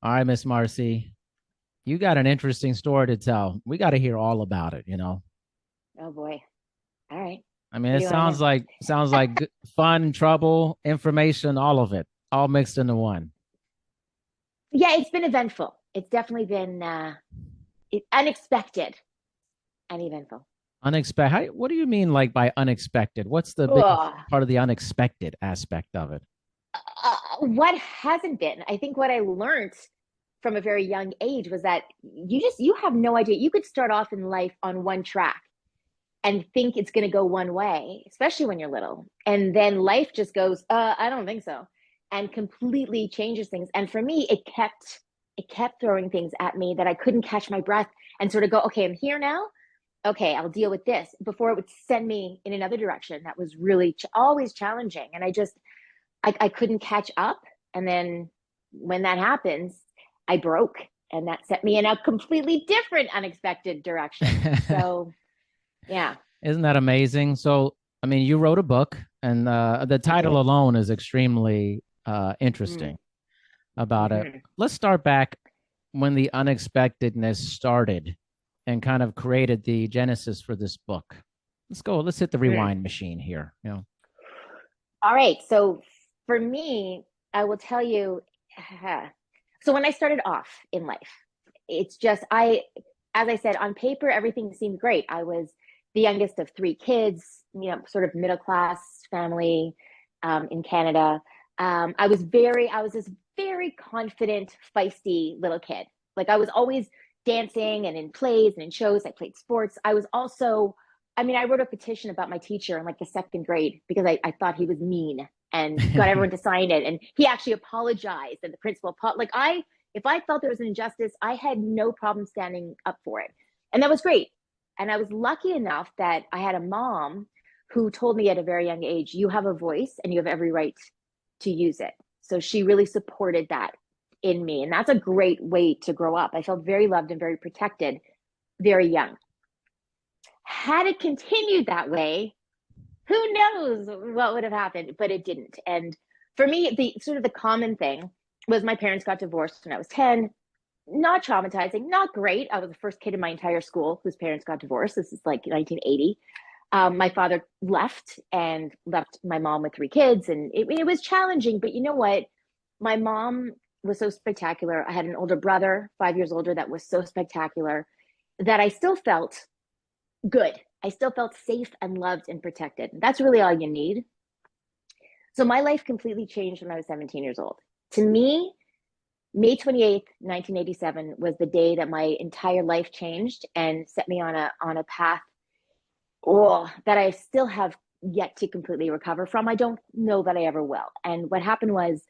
All right, Miss Marcy, you got an interesting story to tell. We got to hear all about it, Oh boy. All right. I mean, What it do you want to sounds know? like fun, trouble, information, all of it, all mixed into one. Yeah, it's been eventful. It's definitely been unexpected and eventful. Unexpected. What do you mean, like by unexpected? What's the biggest Ugh. part of the unexpected aspect of it? What hasn't been? I think what I learned from a very young age was that you have no idea. You could start off in life on one track and think it's going to go one way, especially when you're little. And then life just goes, I don't think so, and completely changes things. And for me, it kept throwing things at me that I couldn't catch my breath and sort of go, okay, I'm here now. Okay, I'll deal with this before it would send me in another direction that was really always challenging. And I couldn't catch up. And then when that happens, I broke, and that set me in a completely different, unexpected direction. So, yeah, Isn't that amazing? So, I mean, you wrote a book, and the I title did. alone is extremely Mm-hmm. interesting about it. Mm-hmm. Let's start back when the unexpectedness started and kind of created the genesis for this book. Let's go. Let's hit the Mm. rewind machine here. All right. So for me, I will tell you. So when I started off in life, it's just as I said, on paper, everything seemed great. I was the youngest of three kids, sort of middle class family in Canada. I was this very confident, feisty little kid. Like I was always dancing and in plays and in shows. I played sports. I was also, I mean, I wrote a petition about my teacher in like the second grade because I thought he was mean and got everyone to sign it. And he actually apologized, and the principal, like if I felt there was an injustice, I had no problem standing up for it. And that was great. And I was lucky enough that I had a mom who told me at a very young age, you have a voice and you have every right to use it. So she really supported that in me. And that's a great way to grow up. I felt very loved and very protected very young. Had it continued that way, who knows what would have happened, but it didn't. And for me, the sort of the common thing was my parents got divorced when I was 10. Not traumatizing, not great. I was the first kid in my entire school whose parents got divorced. This is like 1980. My father left and left my mom with three kids, and it was challenging. But you know what? My mom was so spectacular. I had an older brother, 5 years older, that was so spectacular that I still felt good. I still felt safe and loved and protected. That's really all you need. So my life completely changed when I was 17 years old. To me, May 28th, 1987 was the day that my entire life changed and set me on a path, that I still have yet to completely recover from. I don't know that I ever will. And what happened was,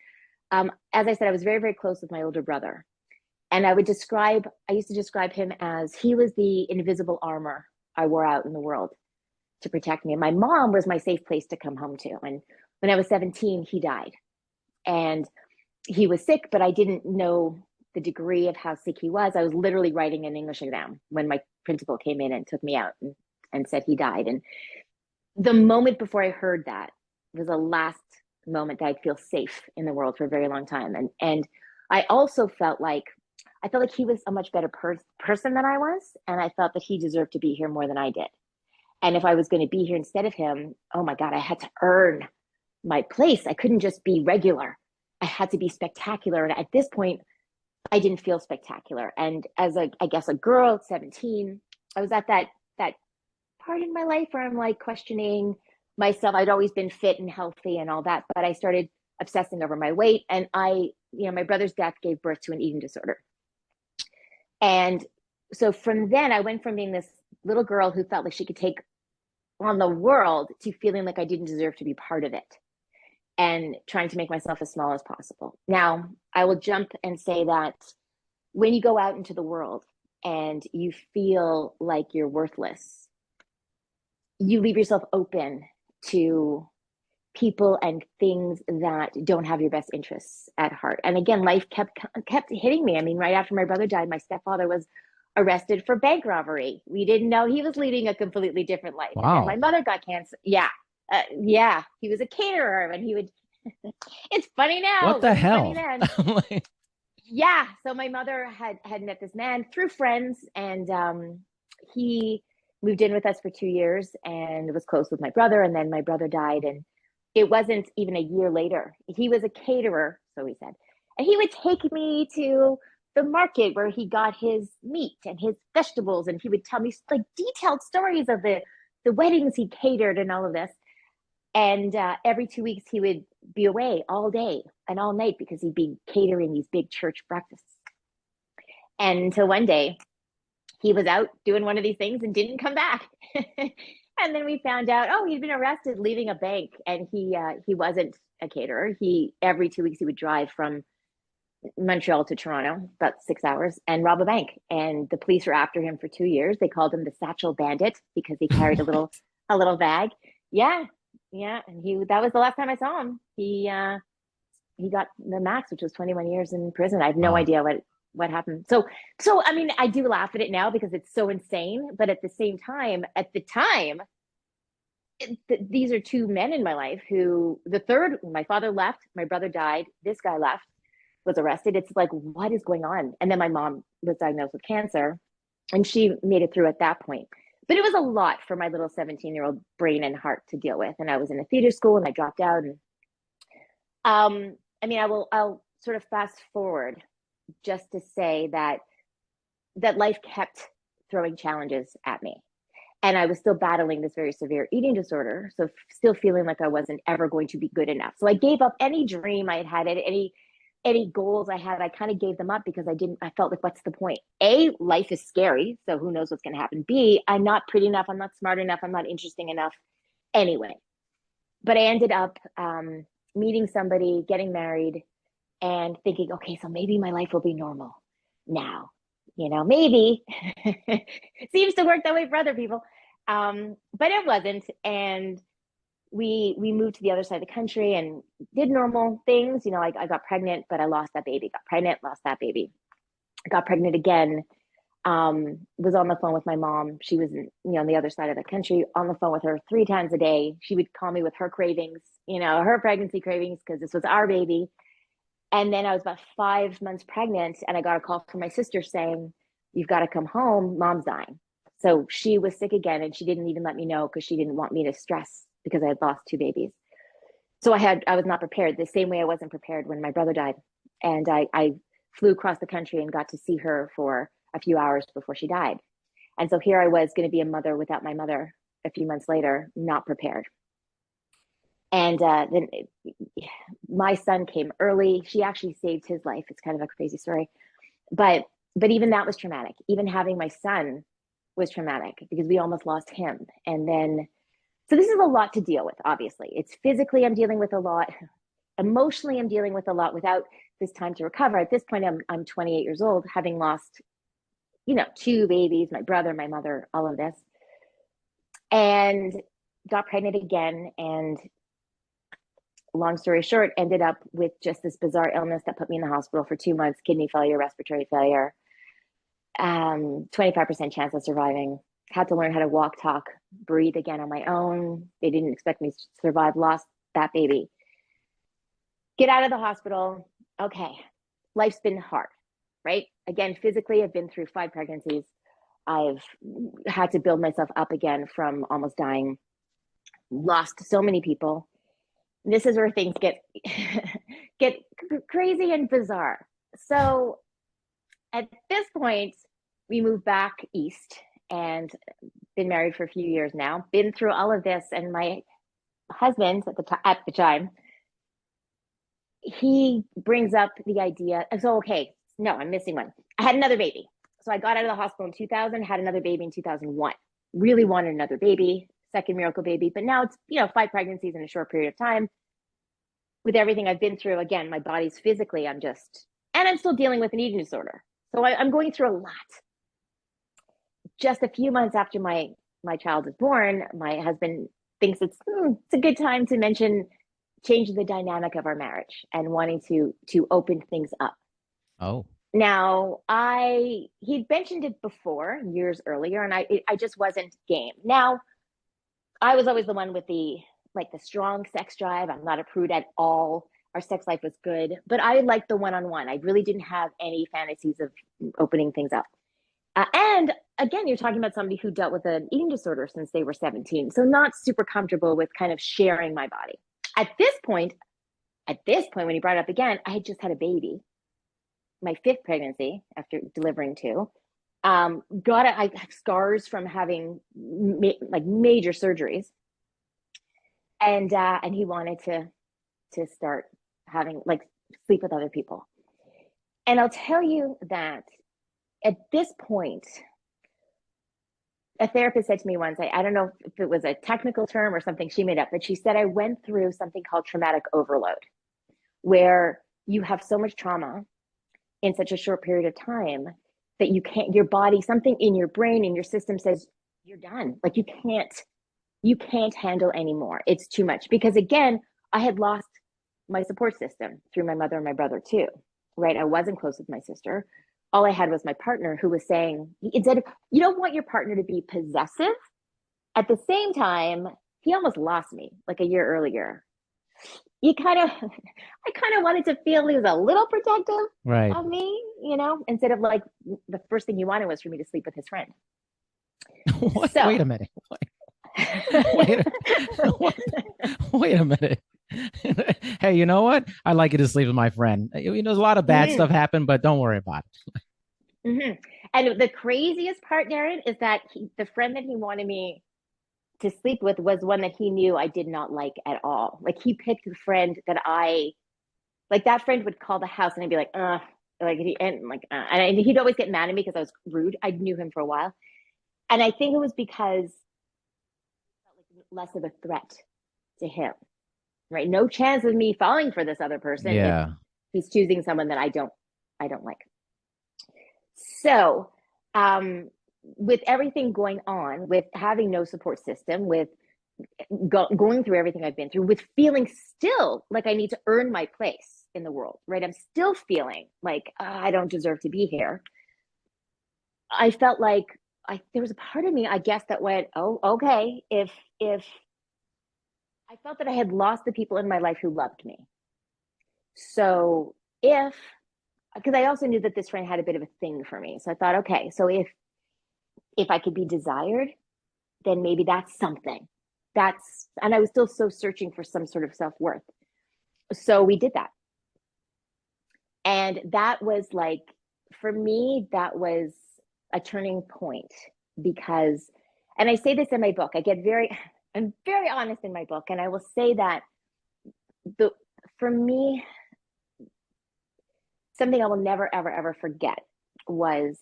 as I said, I was very, very close with my older brother. And I used to describe him as he was the invisible armor I wore out in the world to protect me. And my mom was my safe place to come home to. And when I was 17, he died. And he was sick, but I didn't know the degree of how sick he was. I was literally writing an English exam when my principal came in and took me out and said he died. And the moment before I heard that was the last moment that I'd feel safe in the world for a very long time. And I also felt like he was a much better person than I was, and I felt that he deserved to be here more than I did. And if I was going to be here instead of him, oh my God, I had to earn my place. I couldn't just be regular. I had to be spectacular. And at this point, I didn't feel spectacular. And as I guess a girl at 17, I was at that part in my life where I'm like questioning myself. I'd always been fit and healthy and all that, but I started obsessing over my weight. And my brother's death gave birth to an eating disorder. And so from then I went from being this little girl who felt like she could take on the world to feeling like I didn't deserve to be part of it and trying to make myself as small as possible. Now, I will jump and say that when you go out into the world and you feel like you're worthless, you leave yourself open to people and things that don't have your best interests at heart. And again, life kept hitting me. I mean, right after my brother died, my stepfather was arrested for bank robbery. We didn't know he was leading a completely different life. And then my Wow. mother got cancer. Yeah. Yeah, he was a caterer and he would it's funny now. What It the wasn't funny hell? then. Yeah. So my mother had met this man through friends, and he moved in with us for 2 years and was close with my brother. And then my brother died, and it wasn't even a year later. He was a caterer, so he said, and he would take me to the market where he got his meat and his vegetables, and he would tell me like detailed stories of the weddings he catered and all of this. And every 2 weeks, he would be away all day and all night because he'd be catering these big church breakfasts. And until one day, he was out doing one of these things and didn't come back. And then we found out, oh, he'd been arrested leaving a bank, and he wasn't a caterer. He every 2 weeks he would drive from Montreal to Toronto, about 6 hours, and rob a bank. And the police were after him for 2 years. They called him the Satchel Bandit because he carried a little bag. Yeah, yeah. And he that was the last time I saw him. He got the max, which was 21 years in prison. I have no Wow. idea what happened. So I mean, I do laugh at it now because it's so insane. But at the same time, at the time, these are two men in my life who the third, my father left, my brother died, this guy left, was arrested. It's like, what is going on? And then my mom was diagnosed with cancer, and she made it through at that point. But it was a lot for my little 17-year-old brain and heart to deal with. And I was in a theater school and I dropped out. And I mean, I'll sort of fast forward just to say that life kept throwing challenges at me. And I was still battling this very severe eating disorder. So still feeling like I wasn't ever going to be good enough. So I gave up any dream I had, any goals I had. I kind of gave them up because I felt like, what's the point? A, life is scary. So who knows what's going to happen? B, I'm not pretty enough. I'm not smart enough. I'm not interesting enough anyway. But I ended up meeting somebody, getting married, and thinking, okay, so maybe my life will be normal now. Maybe. Seems to work that way for other people. But it wasn't. And we moved to the other side of the country and did normal things. I got pregnant, but I lost that baby. Got pregnant, lost that baby. Got pregnant again. Was on the phone with my mom. She was, on the other side of the country, on the phone with her 3 times a day. She would call me with her cravings, her pregnancy cravings, because this was our baby. And then I was about 5 months pregnant, and I got a call from my sister saying, "You've got to come home. Mom's dying." So she was sick again, and she didn't even let me know because she didn't want me to stress because I had lost 2 babies. So I was not prepared the same way I wasn't prepared when my brother died. And I flew across the country and got to see her for a few hours before she died. And so here I was going to be a mother without my mother a few months later, not prepared. And then my son came early. She actually saved his life. It's kind of a crazy story, but even that was traumatic. Even having my son was traumatic because we almost lost him. And then, so this is a lot to deal with. Obviously, it's physically I'm dealing with a lot. Emotionally, I'm dealing with a lot without this time to recover. At this point, I'm 28 years old, having lost, 2 babies, my brother, my mother, all of this, and got pregnant again. And long story short, ended up with just this bizarre illness that put me in the hospital for 2 months, kidney failure, respiratory failure, 25% chance of surviving. Had to learn how to walk, talk, breathe again on my own. They didn't expect me to survive, lost that baby. Get out of the hospital. Okay, life's been hard, right? Again, physically, I've been through 5 pregnancies. I've had to build myself up again from almost dying, lost so many people. This is where things get get crazy and bizarre. So at this point, we moved back east and been married for a few years now. Been through all of this, and my husband at the time, he brings up the idea. So okay, no, I'm missing one. I had another baby. So I got out of the hospital in 2000, had another baby in 2001. Really wanted another baby, second miracle baby, but now it's 5 pregnancies in a short period of time. With everything I've been through, again, my body's physically, and I'm still dealing with an eating disorder. So I'm going through a lot. Just a few months after my child is born, my husband thinks it's a good time to mention changing the dynamic of our marriage and wanting to open things up. Oh, Now, he'd mentioned it before years earlier, and I just wasn't game. Now, I was always the one with the strong sex drive. I'm not a prude at all Our sex life was good, but I liked the one-on-one. I really didn't have any fantasies of opening things up. And again, you're talking about somebody who dealt with an eating disorder since they were 17. So not super comfortable with kind of sharing my body. At this point, when he brought it up again, I had just had a baby, my fifth pregnancy after delivering two. I have scars from having like major surgeries, and he wanted to start having like sleep with other people. And I'll tell you that at this point, a therapist said to me once, I don't know if it was a technical term or something she made up, but she said I went through something called traumatic overload, where you have so much trauma in such a short period of time that you can't, your body, something in your brain, in your system says you're done. Like you can't handle anymore. It's too much. Because again, I had lost my support system through my mother and my brother too, right? I wasn't close with my sister. All I had was my partner, who was saying, instead of, you don't want your partner to be possessive. At the same time, he almost lost me like a year earlier. I kind of wanted to feel he was a little protective Right. of me, instead of like the first thing you wanted was for me to sleep with his friend. What? So, wait a minute. Wait a minute. Hey, you know what? I'd like you to sleep with my friend. There's a lot of bad stuff happen, but don't worry about it. And the craziest part, Darren, is that the friend that he wanted me to sleep with was one that he knew I did not like at all. Like he picked the friend that that friend would call the house and I'd be like, and he'd always get mad at me because I was rude. I knew him for a while. And I think it was because I felt like less of a threat to him, right? No chance of me falling for this other person. Yeah. If he's choosing someone that I don't like. So, with everything going on, with having no support system, with going through everything I've been through, with feeling still like I need to earn my place in the world, right? I'm still feeling like I don't deserve to be here. I felt like there was a part of me, I guess, that went, oh, okay, if I felt that I had lost the people in my life who loved me. So because I also knew that this friend had a bit of a thing for me. So I thought, okay, so if I could be desired, then maybe that's something. And I was still so searching for some sort of self-worth. So we did that. And that was like, for me, that was a turning point because, and I say this in my book, I'm very honest in my book. And I will say that for me, something I will never, ever, ever forget was,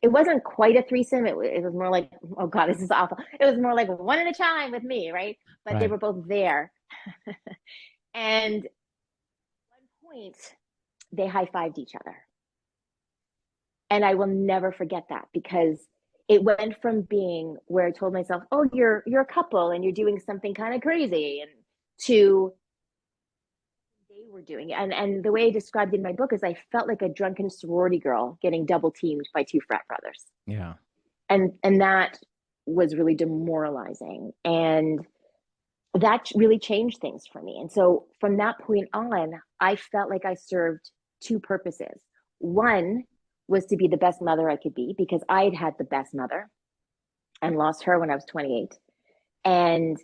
it wasn't quite a threesome. It was more like, oh God, this is awful. It was more like one at a time with me, right? But right. They were both there. And at one point, they high-fived each other. And I will never forget that because it went from being where I told myself, oh, you're a couple and you're doing something kind of crazy, and to they were doing it. And the way I described it in my book is I felt like a drunken sorority girl getting double teamed by two frat brothers. Yeah. And that was really demoralizing. And that really changed things for me. And so from that point on, I felt like I served two purposes. One was to be the best mother I could be because I had had the best mother and lost her when I was 28. And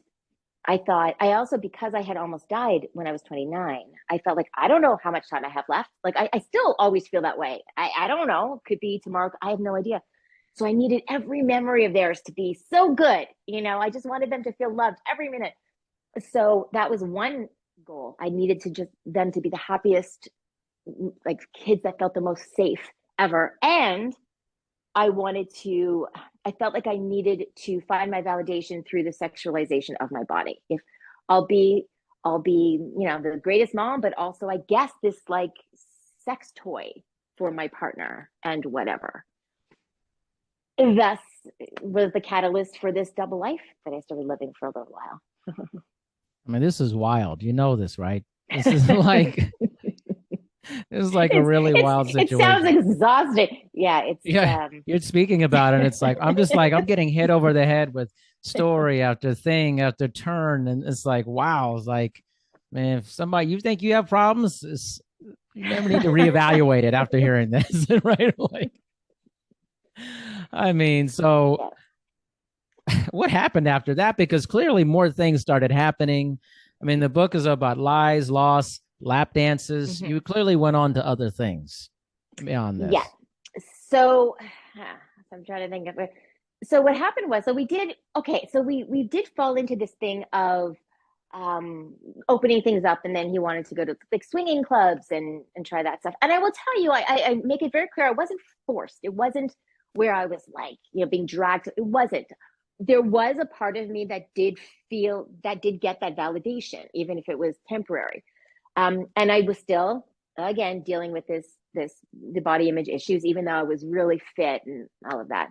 I thought, because I had almost died when I was 29, I felt like, I don't know how much time I have left. Like, I still always feel that way. I don't know. Could be tomorrow. I have no idea. So I needed every memory of theirs to be so good. I just wanted them to feel loved every minute. So that was one goal. I needed to just them to be the happiest, like kids that felt the most safe ever. And I felt like I needed to find my validation through the sexualization of my body. If I'll be, the greatest mom, but also I guess this like sex toy for my partner and whatever. Thus was the catalyst for this double life that I started living for a little while. I mean, this is wild. You know this, right? This is like a really wild situation. It sounds exhausting. Yeah, you're speaking about it. And it's like I'm getting hit over the head with story after thing after turn, and it's like wow. It's like Man, if somebody you think you have problems, you never need to reevaluate it after hearing this, right? Like, I mean, so Yeah. what happened after that? Because clearly more things started happening. I mean, the book is about lies, loss, lap dances. Mhm. You clearly went on to other things beyond Yeah. this. So I'm trying to think of it. So what happened was, so we did okay. So we did fall into this thing of um opening things up, and then he wanted to go to like swinging clubs and try that stuff. And I will tell you, I make it very clear, I wasn't forced. It wasn't where I was like, being dragged. It wasn't. There was a part of me that did feel, that did get that validation, even if it was temporary. And I was still, again, dealing with the body image issues, even though I was really fit and all of that.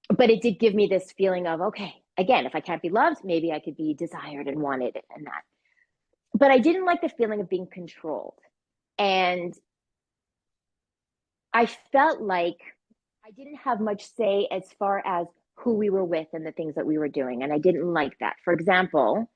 But it did give me this feeling of, okay, again, if I can't be loved, maybe I could be desired and wanted and that. But I didn't like the feeling of being controlled. And I felt like I didn't have much say as far as who we were with and the things that we were doing. And I didn't like that. For example,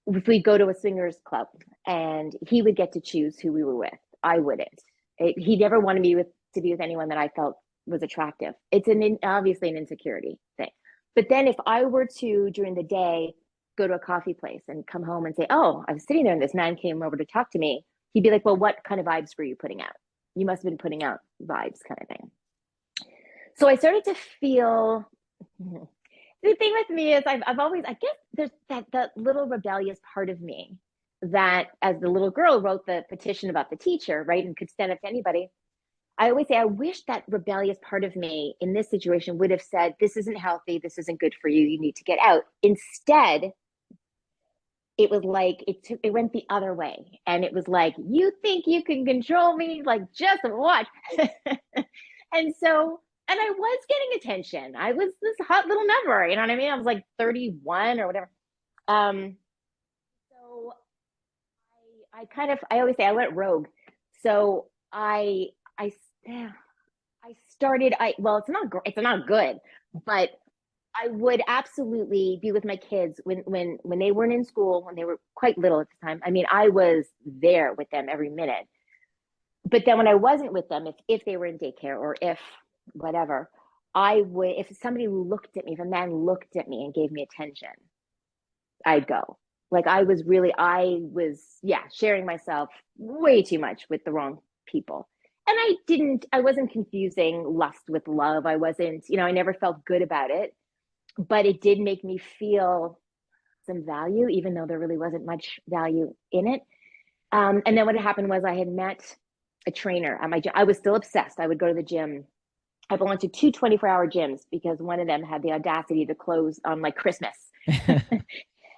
if we go to a swingers club and he would get to choose who we were with, I wouldn't. He never wanted me to be with anyone that I felt was attractive. It's obviously an insecurity thing. But then if I were to during the day go to a coffee place and come home and say, "Oh, I was sitting there and this man came over to talk to me," he'd be like, "Well, what kind of vibes were you putting out? You must have been putting out vibes," kind of thing. So I started to feel. The thing with me is I've always, I guess there's that little rebellious part of me that, as the little girl wrote the petition about the teacher, right, and could stand up to anybody. I always say I wish that rebellious part of me in this situation would have said, "This isn't healthy, this isn't good for you, you need to get out." Instead, it was like it went the other way, and it was like, "You think you can control me? Like, just watch." And so, and I was getting attention. I was this hot little number, you know what I mean? I was like 31 or whatever. Um, so I always say I went rogue. So I I started. Well, it's not good, but I would absolutely be with my kids when they weren't in school, when they were quite little at the time. I mean, I was there with them every minute. But then when I wasn't with them, if they were in daycare or if whatever, I would, if somebody looked at me, if a man looked at me and gave me attention, I'd go. Like yeah, sharing myself way too much with the wrong people. And I wasn't confusing lust with love. I wasn't, I never felt good about it, but it did make me feel some value, even though there really wasn't much value in it. And then what happened was I had met a trainer at my gym. I was still obsessed. I would go to the gym. I belonged to two 24-hour gyms because one of them had the audacity to close on like Christmas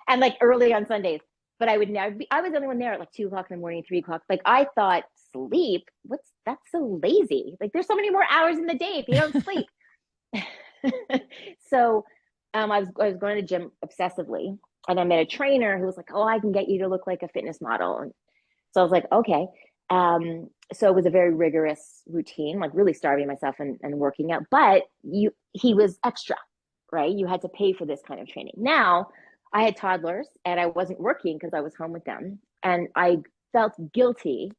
and like early on Sundays. But I was the only one there at like 2 o'clock in the morning, 3 o'clock. Like I thought, sleep? That's so lazy. Like there's so many more hours in the day if you don't sleep. So I was going to the gym obsessively, and I met a trainer who was like, "Oh, I can get you to look like a fitness model." And so I was like, "Okay." So it was a very rigorous routine, like really starving myself and working out. But he was extra, right? You had to pay for this kind of training. Now I had toddlers and I wasn't working because I was home with them, and I felt guilty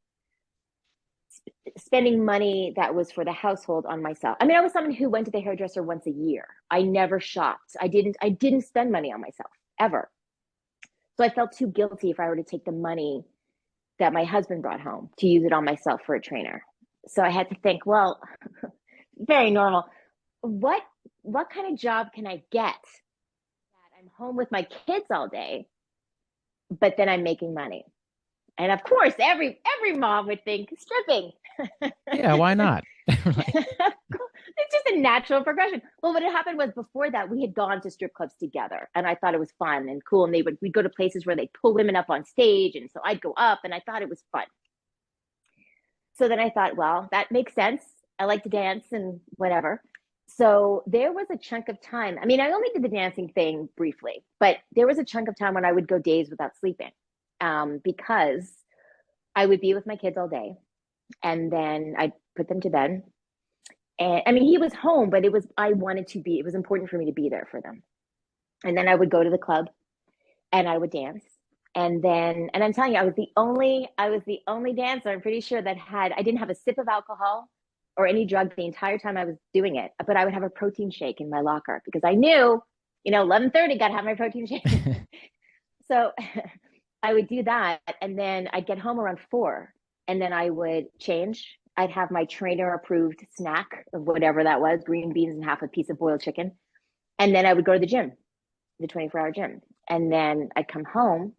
spending money that was for the household on myself. I mean, I was someone who went to the hairdresser once a year. I never shopped. I didn't spend money on myself ever. So I felt too guilty if I were to take the money that my husband brought home to use it on myself for a trainer. So I had to think, well, very normal. What what kind of job can I get that I'm home with my kids all day, but then I'm making money? And of course, every mom would think stripping. Yeah, why not? Right. It's just a natural progression. Well, what had happened was before that we had gone to strip clubs together, and I thought it was fun and cool. And we'd go to places where they pull women up on stage, and so I'd go up, and I thought it was fun. So then I thought, well, that makes sense. I like to dance and whatever. So there was a chunk of time. I mean, I only did the dancing thing briefly, but there was a chunk of time when I would go days without sleeping, because I would be with my kids all day, and then I'd put them to bed. And I mean, he was home, but it was important for me to be there for them. And then I would go to the club and I would dance. And I'm telling you, I was the only dancer, I'm pretty sure, I didn't have a sip of alcohol or any drug the entire time I was doing it, but I would have a protein shake in my locker because I knew, 11:30, got to have my protein shake. So I would do that. And then I'd get home around 4, and then I would change. I'd have my trainer approved snack of whatever that was, green beans and half a piece of boiled chicken. And then I would go to the gym, the 24-hour gym. And then I'd come home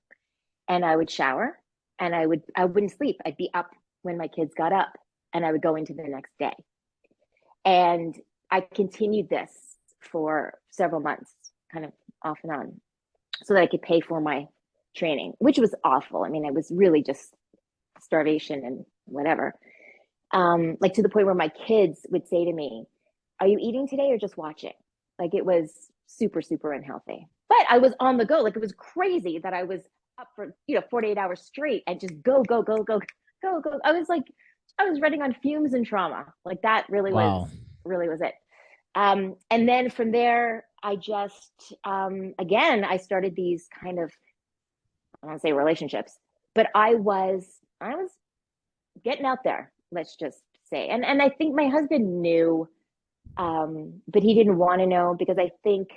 and I would shower, and I wouldn't sleep. I'd be up when my kids got up, and I would go into the next day. And I continued this for several months, kind of off and on, so that I could pay for my training, which was awful. I mean, it was really just starvation and whatever. Like, to the point where my kids would say to me, "Are you eating today or just watching?" Like, it was super, super unhealthy. But I was on the go. Like, it was crazy that I was up for 48 hours straight and just go, go, go, go, go, go. I was running on fumes and trauma. Like, that Wow. really was it. And then from there, I just, again, I started these kind of, I don't want to say relationships, but I was getting out there, let's just say. And I think my husband knew, but he didn't want to know, because I think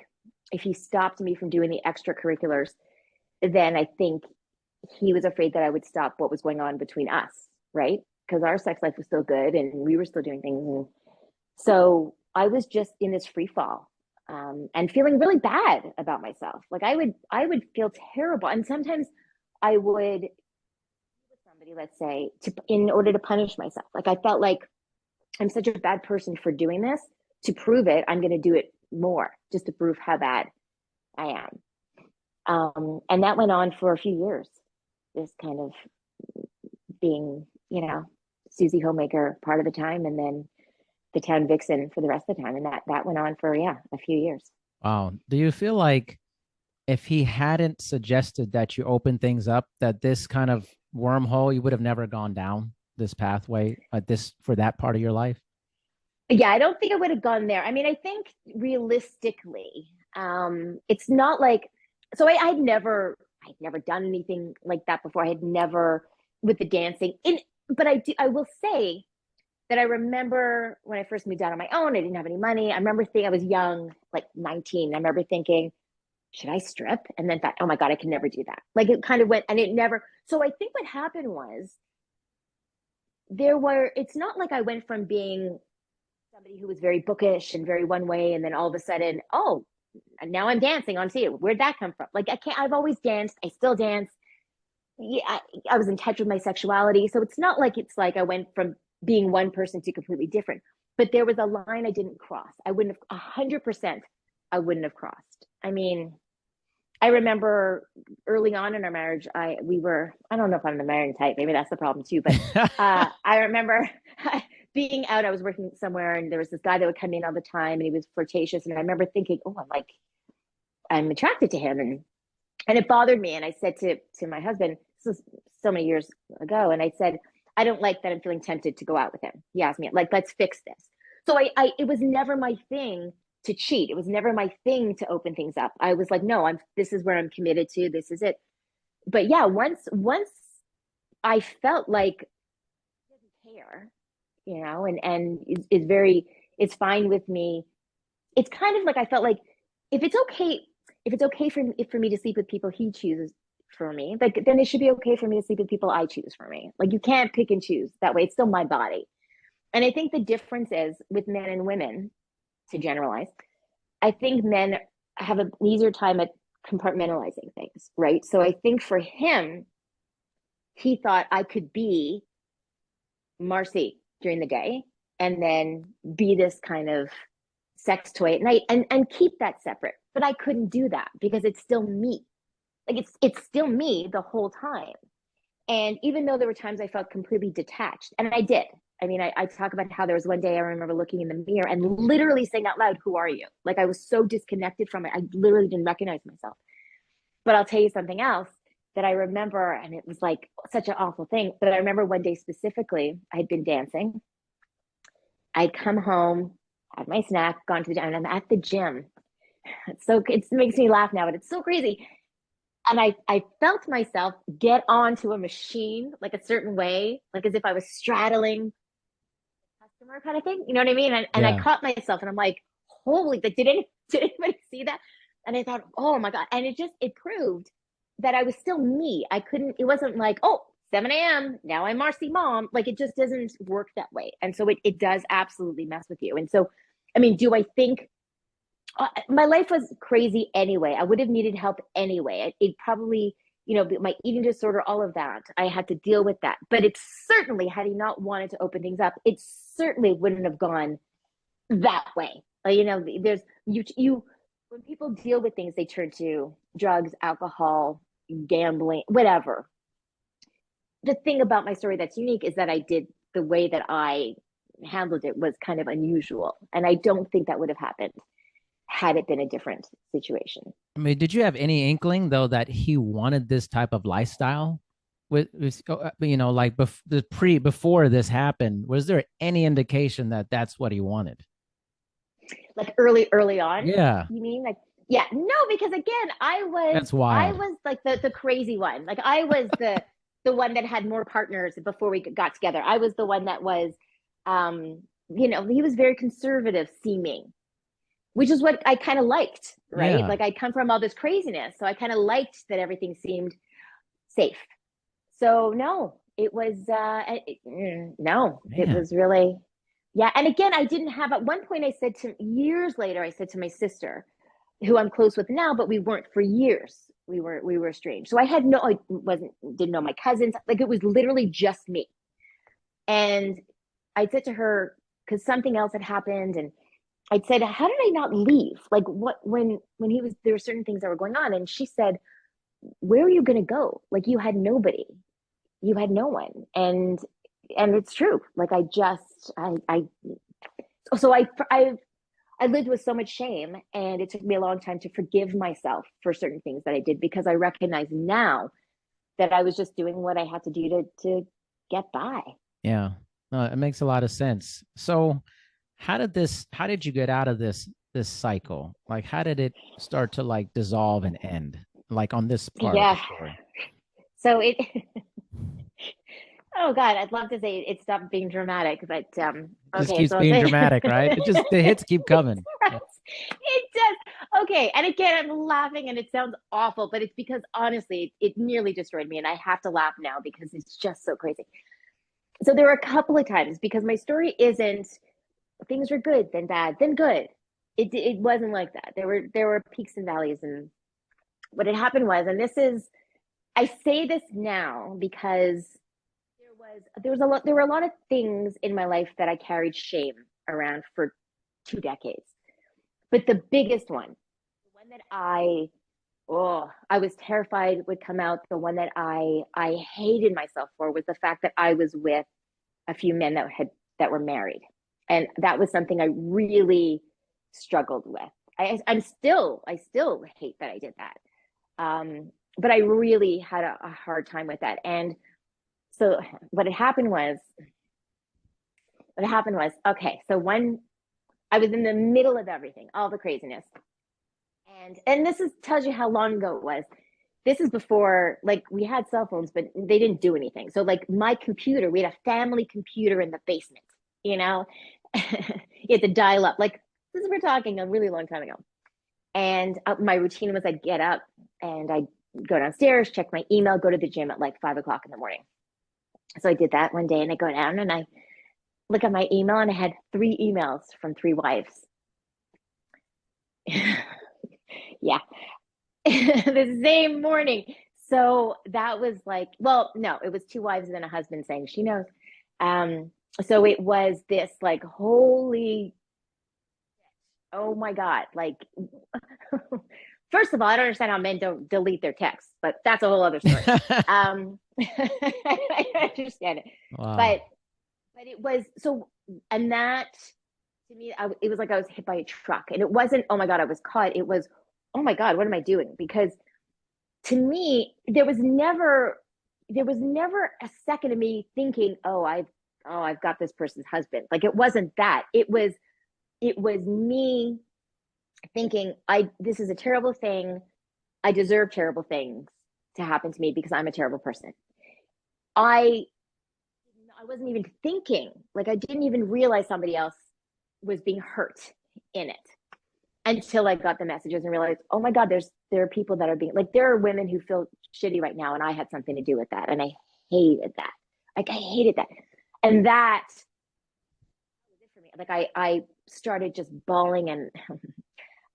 if he stopped me from doing the extracurriculars, then I think he was afraid that I would stop what was going on between us, right? Because our sex life was still good and we were still doing things. And so I was just in this free fall, and feeling really bad about myself. Like, I would feel terrible. And sometimes I would with somebody, let's say, in order to punish myself. Like, I felt like I'm such a bad person for doing this. To prove it, I'm going to do it more, just to prove how bad I am. And that went on for a few years. This kind of being, Susie Homemaker part of the time, and then the town vixen for the rest of the time. And that went on for, yeah, a few years. Wow. Do you feel like if he hadn't suggested that you open things up, that this kind of wormhole, you would have never gone down this pathway, this for that part of your life? Yeah, I don't think I would have gone there. I mean, I think realistically, it's not like, so I'd never done anything like that before. I had never, with the dancing in, but I will say that I remember when I first moved out on my own, I didn't have any money. I remember thinking, I was young, like 19. I remember thinking, should I strip? And then thought, oh my God, I can never do that. Like, it kind of went, and it never. So I think what happened was, it's not like I went from being somebody who was very bookish and very one way, and then all of a sudden, oh, now I'm dancing on stage. Where'd that come from? Like, I've always danced. I still dance. Yeah, I was in touch with my sexuality. So it's like I went from being one person to completely different. But there was a line I didn't cross. I wouldn't have 100%. I wouldn't have crossed. I mean, I remember early on in our marriage, I don't know if I'm the marrying type. Maybe that's the problem too. But I remember being out. I was working somewhere, and there was this guy that would come in all the time, and he was flirtatious. And I remember thinking, oh, I'm attracted to him, and it bothered me. And I said to my husband, this was so many years ago, and I said, I don't like that I'm feeling tempted to go out with him. He asked me, like, let's fix this. So it was never my thing to cheat. It was never my thing to open things up. I was like, no, this is where I'm committed to. This is it. But yeah, once I felt like he doesn't care, and it's fine with me. It's kind of like, I felt like, if it's okay for me to sleep with people he chooses for me, like, then it should be okay for me to sleep with people I choose for me. Like, you can't pick and choose that way. It's still my body. And I think the difference is with men and women, to generalize, I think men have an easier time at compartmentalizing things, right? So I think for him, he thought I could be Marci during the day, and then be this kind of sex toy at night, and keep that separate. But I couldn't do that, because it's still me. Like, it's still me the whole time. And even though there were times I felt completely detached, and I did. I mean, I talk about how there was one day I remember looking in the mirror and literally saying out loud, "Who are you?" Like, I was so disconnected from it. I literally didn't recognize myself. But I'll tell you something else that I remember, and it was like such an awful thing. But I remember one day specifically, I had been dancing. I'd come home, had my snack, gone to the gym, and I'm at the gym. It makes me laugh now, but it's so crazy. and I felt myself get onto a machine like a certain way, like as if I was straddling customer kind of thing. You know what I mean? And I Yeah. caught myself and I'm like, holy, like, did anybody see that? And I thought, oh my God. And it proved that I was still me. I couldn't, it wasn't like, oh, 7 a.m. Now I'm Marcy mom. Like it just doesn't work that way. And so it does absolutely mess with you. And so, I mean, do I think my life was crazy anyway? I would have needed help anyway. It probably, my eating disorder, all of that, I had to deal with that. But it certainly, had he not wanted to open things up, it certainly wouldn't have gone that way. There's when people deal with things, they turn to drugs, alcohol, gambling, whatever. The thing about my story that's unique is that the way that I handled it was kind of unusual. And I don't think that would have happened had it been a different situation. I mean, did you have any inkling though that he wanted this type of lifestyle? Like before this happened, was there any indication that that's what he wanted? Like early on, Yeah, you mean? Like, yeah, no, because again, that's I wild. was like the crazy one. Like I was the one that had more partners before we got together. I was the one that was he was very conservative seeming, which is what I kind of liked, right? Yeah, Like I'd come from all this craziness, so I kind of liked that everything seemed safe. So no, it was no, it man. was really, yeah. And again, I didn't have, at one point I said to years later, I said to my sister, who I'm close with now, but we weren't for years. We were estranged. So I didn't know my cousins. Like it was literally just me. And I said to her, because something else had happened, and I'd said, how did I not leave? Like what when he was, there were certain things that were going on. And she said, where are you gonna go? Like you had nobody. You had no one. And it's true. Like I just I so I lived with so much shame, and it took me a long time to forgive myself for certain things that I did, because I recognize now that I was just doing what I had to do to get by. Yeah, it makes a lot of sense. So, how did you get out of this cycle? Like, how did it start to like dissolve and end? Like on this part of the Yeah. story. So it oh God, I'd love to say it stopped being dramatic, but It just okay, keeps so I'll being say dramatic, right? The hits keep coming. Yeah. it does. Okay. And again, I'm laughing and it sounds awful, but it's because honestly, it nearly destroyed me. And I have to laugh now because it's just so crazy. So there were a couple of times, because my story isn't things are good, then bad, then good. It wasn't like that. There were peaks and valleys. And what had happened was, and this is, I say this now because there were a lot of things in my life that I carried shame around for 2 decades. But the biggest one, the one that I was terrified would come out, the one that I hated myself for, was the fact that I was with a few men that were married. And that was something I really struggled with. I still hate that I did that. But I really had a hard time with that. And so what happened was, okay, so one, I was in the middle of everything, all the craziness. And this is tells you how long ago it was. This is before, like, we had cell phones, but they didn't do anything. So like my computer, we had a family computer in the basement, you know. You had to dial up. Like, this is, we're talking a really long time ago. And my routine was, I'd get up and I'd go downstairs, check my email, go to the gym at like 5 o'clock in the morning. So I did that one day, and I go down and I look at my email, and I had 3 emails from 3 wives. Yeah. The same morning. So that was like, well, no, it was 2 wives and then a husband saying she knows. Um, so it was this like, holy, oh my God. Like, first of all, I don't understand how men don't delete their texts, but that's a whole other story. I understand it. Wow. But it was so, and that to me, it was like I was hit by a truck. And it wasn't, oh my God, I was caught. It was, oh my God, what am I doing? Because to me, there was never a second of me thinking, I've got this person's husband. Like, it wasn't that. It was me thinking, I this is a terrible thing. I deserve terrible things. to happen to me because I'm a terrible person. I I wasn't even thinking, like I didn't even realize somebody else was being hurt in it until I got the messages and realized, oh my God, there are people that are being like, there are women who feel shitty right now, and I had something to do with that, and I hated that. Like I hated that, and that was it for me. Like I started just bawling, and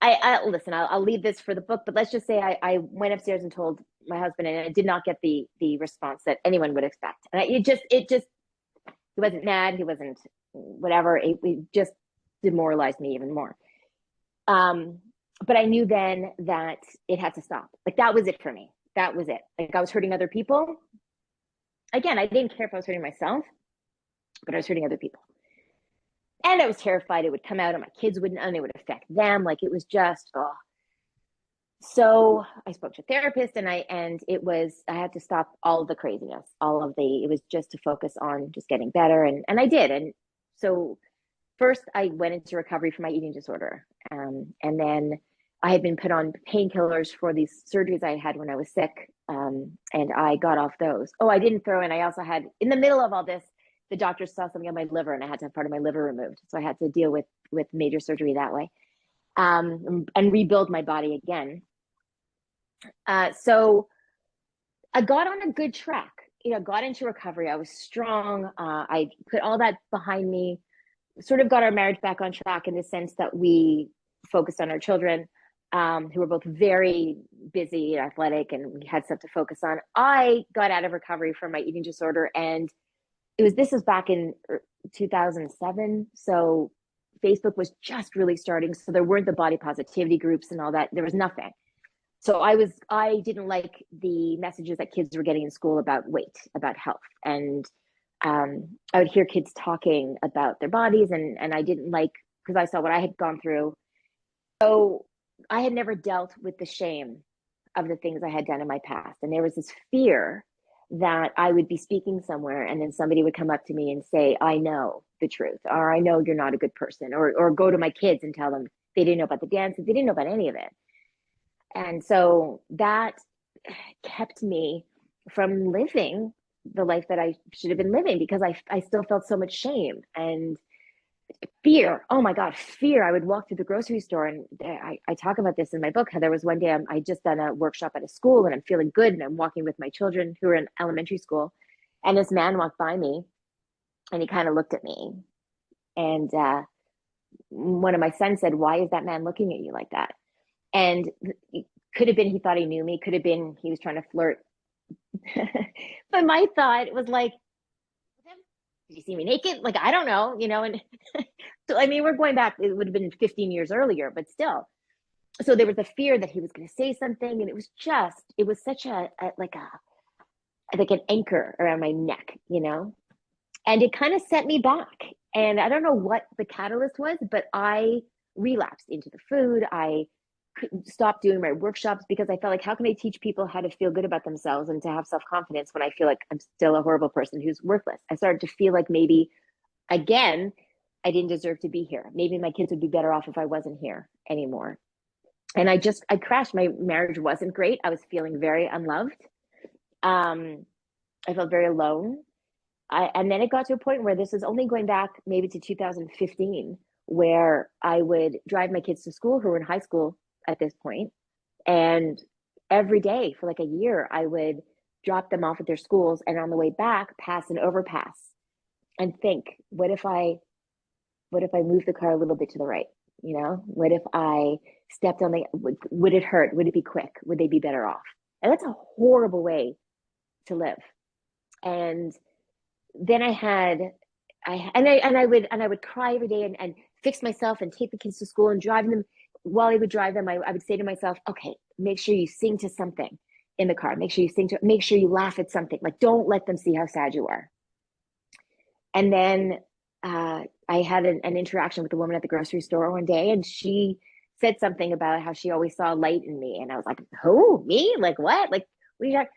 I listen. I'll leave this for the book, but let's just say I went upstairs and told my husband, and I did not get the response that anyone would expect, and it just he wasn't mad, he wasn't whatever. It just demoralized me even more. Um, but I knew then that it had to stop. Like that was it for me. That was it. Like I was hurting other people. Again, I didn't care if I was hurting myself, but I was hurting other people. And I was terrified it would come out and my kids wouldn't, and it would affect them. Like it was just, oh. So I spoke to a therapist, and it was, I had to stop all of the craziness, it was just to focus on just getting better. And I did. And so first I went into recovery for my eating disorder. And then I had been put on painkillers for these surgeries I had when I was sick. And I got off those. Oh, I didn't throw in. I also had, in the middle of all this, the doctor saw something on my liver and I had to have part of my liver removed. So I had to deal with major surgery that way, and rebuild my body again. So I got on a good track, got into recovery. I was strong. I put all that behind me, sort of got our marriage back on track in the sense that we focused on our children, who were both very busy and athletic, and we had stuff to focus on. I got out of recovery from my eating disorder, and this was back in 2007. So Facebook was just really starting. So there weren't the body positivity groups and all that. There was nothing. So I didn't like the messages that kids were getting in school about weight, about health. And I would hear kids talking about their bodies, and I didn't like, because I saw what I had gone through. So I had never dealt with the shame of the things I had done in my past. And there was this fear that I would be speaking somewhere and then somebody would come up to me and say, I know the truth, or I know you're not a good person, or go to my kids and tell them they didn't know about the dance, they didn't know about any of it. And so that kept me from living the life that I should have been living, because I still felt so much shame and fear. Oh my God, fear. I would walk through the grocery store, and I talk about this in my book, how there was one day I just done a workshop at a school and I'm feeling good, and I'm walking with my children who are in elementary school, and this man walked by me and he kind of looked at me, and one of my sons said, why is that man looking at you like that? And it could have been he thought he knew me, could have been he was trying to flirt. But my thought was like, did you see me naked? Like, I don't know, and so, I mean, we're going back, it would have been 15 years earlier, but still. So there was a fear that he was going to say something. And it was such like an anchor around my neck, and it kind of set me back. And I don't know what the catalyst was, but I relapsed into the food. I stop doing my workshops because I felt like, how can I teach people how to feel good about themselves and to have self-confidence when I feel like I'm still a horrible person who's worthless? I started to feel like maybe, again, I didn't deserve to be here. Maybe my kids would be better off if I wasn't here anymore. And I crashed. My marriage wasn't great. I was feeling very unloved. I felt very alone. And then it got to a point where, this is only going back maybe to 2015, where I would drive my kids to school, who were in high school at this point, and every day for like a year I would drop them off at their schools, and on the way back pass an overpass and think, what if I move the car a little bit to the right? What if I stepped on would it hurt? Would it be quick? Would they be better off? And that's a horrible way to live. And then I would cry every day, and fix myself and take the kids to school and drive them. While I would drive them, I would say to myself, okay, make sure you sing to something in the car. Make sure you laugh at something. Like, don't let them see how sad you are. And then I had an interaction with a woman at the grocery store one day, and she said something about how she always saw light in me. And I was like, who, me? Like, what? Like, what are you talking?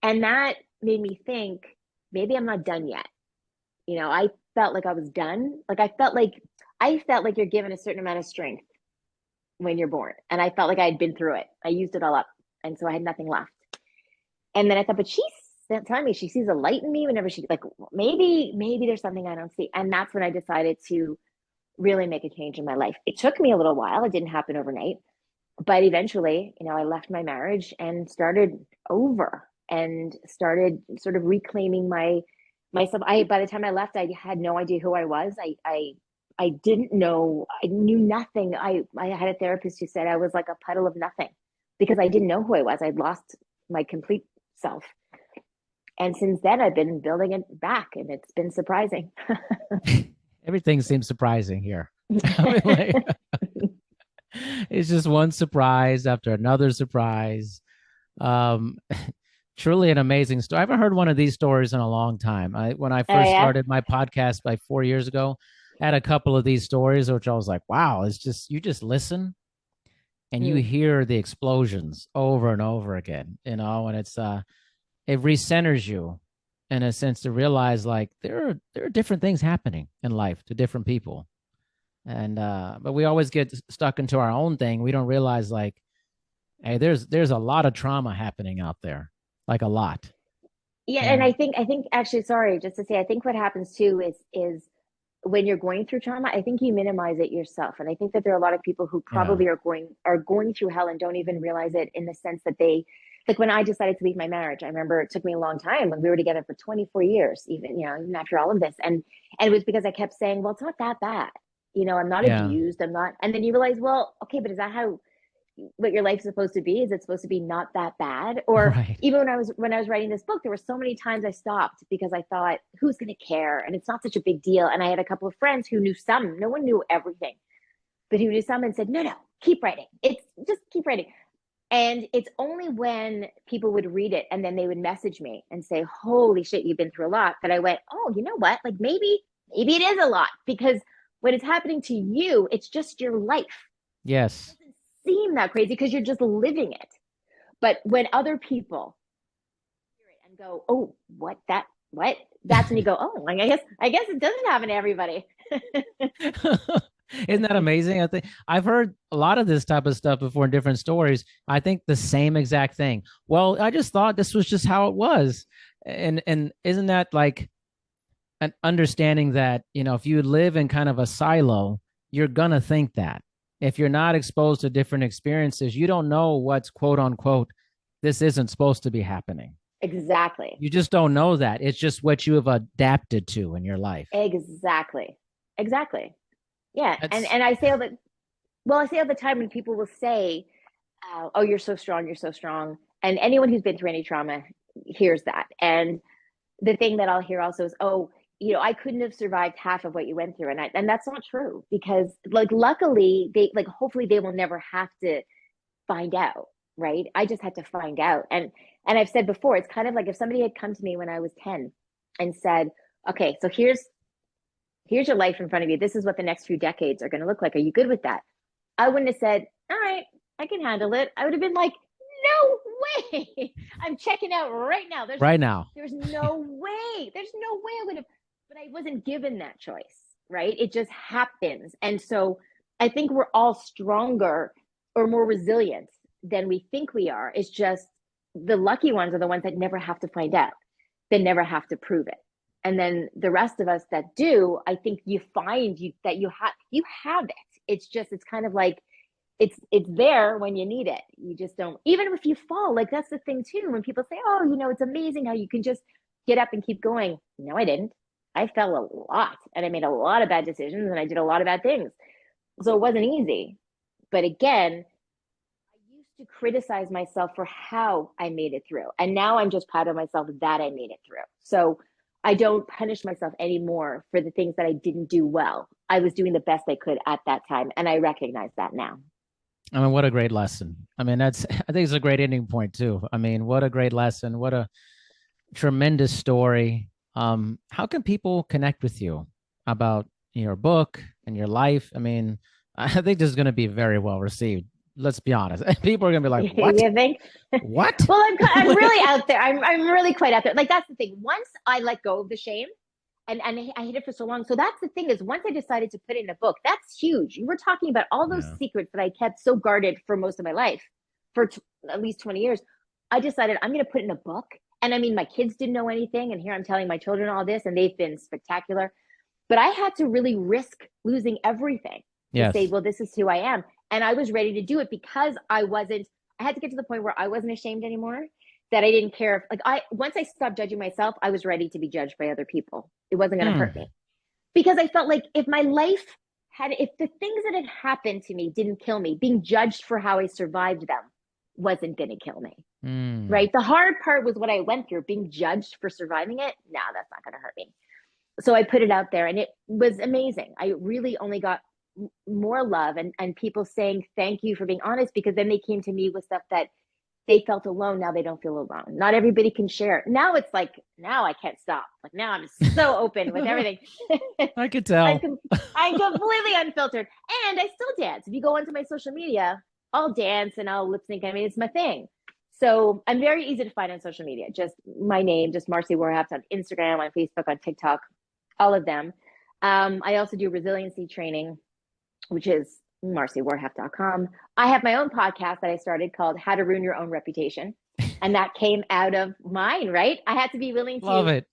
And that made me think, maybe I'm not done yet. I felt like I was done. Like, I felt like you're given a certain amount of strength when you're born. And I felt like I had been through it. I used it all up. And so I had nothing left. And then I thought, but she's telling me she sees a light in me whenever she like maybe there's something I don't see. And that's when I decided to really make a change in my life. It took me a little while. It didn't happen overnight, but eventually, I left my marriage and started over and started sort of reclaiming myself. By the time I left, I had no idea who I was. I didn't know. I knew nothing. I had a therapist who said I was like a puddle of nothing because I didn't know who I was. I'd lost my complete self. And since then, I've been building it back, and it's been surprising. Everything seems surprising here. I mean, like, it's just one surprise after another surprise. Um, Truly an amazing story. I haven't heard one of these stories in a long time. When I Oh first yeah. started my podcast like 4 years ago, I had a couple of these stories, which I was like, wow, it's just, you just listen and you Mm. hear the explosions over and over again, and it recenters you in a sense to realize like there are different things happening in life to different people. And but we always get stuck into our own thing. We don't realize like, hey, there's a lot of trauma happening out there, like a lot. Yeah, and And I think actually, sorry, just to say, I think what happens too is when you're going through trauma, I think you minimize it yourself. And I think that there are a lot of people who yeah, probably are going through hell and don't even realize it in the sense that they like when I decided to leave my marriage, I remember it took me a long time when we were together for 24 years, even after all of this. And it was because I kept saying, well, it's not that bad. I'm not yeah, abused. I'm not. And then you realize, well, okay, but is that how what your life's supposed to be? Is it supposed to be not that bad? Or right. even when I was writing this book, there were so many times I stopped because I thought, who's going to care? And it's not such a big deal. And I had a couple of friends who knew some. No one knew everything, but who knew some and said, no, no, keep writing. It's just keep writing. And it's only when people would read it and then they would message me and say, holy shit, you've been through a lot, that I went, oh, you know what? Like maybe it is a lot because when it's happening to you, it's just your life. Yes. It doesn't seem that crazy because you're just living it. But when other people hear it and go, oh, what? That's when you go, oh, I guess it doesn't happen to everybody. Isn't that amazing? I think I've heard a lot of this type of stuff before in different stories. I think the same exact thing. Well, I just thought this was just how it was. And isn't that like an understanding that, if you live in kind of a silo, you're gonna think that. If you're not exposed to different experiences, you don't know what's quote unquote, this isn't supposed to be happening. Exactly. You just don't know that. It's just what you have adapted to in your life. Exactly. Exactly. Yeah. And That's and I say all the well, I say all the time when people will say, oh, you're so strong, you're so strong. And anyone who's been through any trauma hears that. And the thing that I'll hear also is, oh, I couldn't have survived half of what you went through. And that's not true because like luckily they like hopefully they will never have to find out, right? I just had to find out. And I've said before, it's kind of like if somebody had come to me when I was 10 and said, okay, so here's your life in front of you. This is what the next few decades are going to look like. Are you good with that? I wouldn't have said, all right, I can handle it. I would have been like, no way. I'm checking out right now. There's right now. there's no way. There's no way I would have, but I wasn't given that choice, right? It just happens. And so I think we're all stronger or more resilient than we think we are. It's just the lucky ones are the ones that never have to find out. They never have to prove it. And then the rest of us that do, I think you find that you have it. It's kind of like it's there when you need it. You just don't, even if you fall, like that's the thing too. When people say, oh, it's amazing how you can just get up and keep going. No, I didn't. I fell a lot and I made a lot of bad decisions and I did a lot of bad things. So it wasn't easy. But again, I used to criticize myself for how I made it through. And now I'm just proud of myself that I made it through. So I don't punish myself anymore for the things that I didn't do well. I was doing the best I could at that time. And I recognize that now. I mean, what a great lesson. I mean, I think it's a great ending point too. I mean, what a great lesson. What a tremendous story. How can people connect with you about your book and your life? I mean, I think this is going to be very well received. Let's be honest. People are going to be like, what? You think? What? Well, I'm really out there. I'm really quite out there. Like that's the thing. Once I let go of the shame, and I hid it for so long. So that's the thing is once I decided to put it in a book, that's huge. You were talking about all those Yeah. secrets that I kept so guarded for most of my life, for at least 20 years. I decided I'm going to put it in a book. And I mean, my kids didn't know anything. And here I'm telling my children all this, and they've been spectacular. But I had to really risk losing everything to say, Yes. well, this is who I am. And I was ready to do it because I had to get to the point where I wasn't ashamed anymore, that I didn't care. Once I stopped judging myself, I was ready to be judged by other people. It wasn't going to hurt Hmm. me because I felt like if the things that had happened to me didn't kill me, being judged for how I survived them wasn't going to kill me. Hmm. Right. The hard part was what I went through, being judged for surviving it. No, that's not going to hurt me. So I put it out there and it was amazing. I really only got more love and people saying thank you for being honest, because then they came to me with stuff that they felt alone. Now they don't feel alone. Not everybody can share. Now it's like, now I can't stop. Like now I'm so open with everything. I could I'm, tell. com- I'm completely unfiltered. And I still dance. If you go onto my social media, I'll dance and I'll lip sync. I mean, it's my thing. So I'm very easy to find on social media. Just my name, just Marci Warhaft on Instagram, on Facebook, on TikTok, all of them. I also do resiliency training, which is marciwarhaft.com. I have my own podcast that I started called How to Ruin Your Own Reputation. And that came out of mine, right? I had to be willing Love it.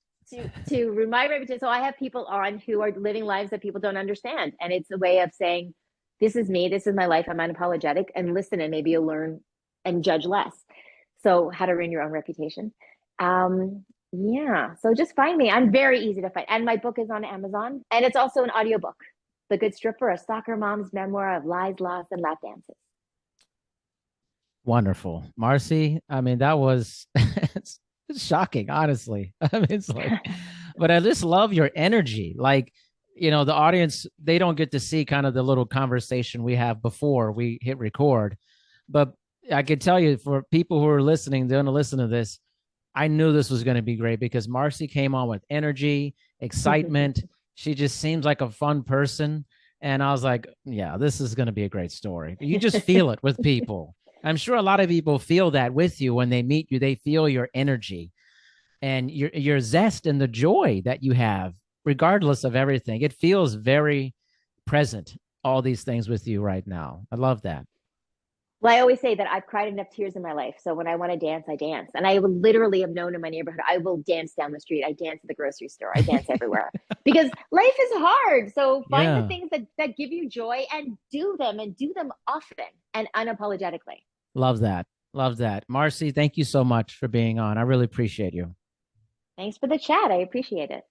to ruin my reputation. So I have people on who are living lives that people don't understand. And it's a way of saying, this is me, this is my life, I'm unapologetic, and listen, and maybe you'll learn and judge less. So how to ruin your own reputation. Yeah. So just find me. I'm very easy to find. And my book is on Amazon. And it's also an audiobook. The Good Stripper, a soccer mom's memoir of lies, loss, and lap dances. Wonderful. Marci, I mean, that was it's shocking, honestly. I mean, it's like, but I just love your energy. Like, the audience, they don't get to see kind of the little conversation we have before we hit record. But I can tell you, for people who are listening, they're going to listen to this. I knew this was going to be great because Marci came on with energy, excitement. She just seems like a fun person. And I was like, yeah, this is going to be a great story. You just feel it with people. I'm sure a lot of people feel that with you when they meet you. They feel your energy and your zest and the joy that you have, regardless of everything. It feels very present, all these things with you right now. I love that. Well, I always say that I've cried enough tears in my life. So when I want to dance, I dance. And I will literally have known in my neighborhood, I will dance down the street. I dance at the grocery store. I dance everywhere because life is hard. So find the Yeah. things that give you joy and do them often and unapologetically. Love that. Love that. Marci, thank you so much for being on. I really appreciate you. Thanks for the chat. I appreciate it.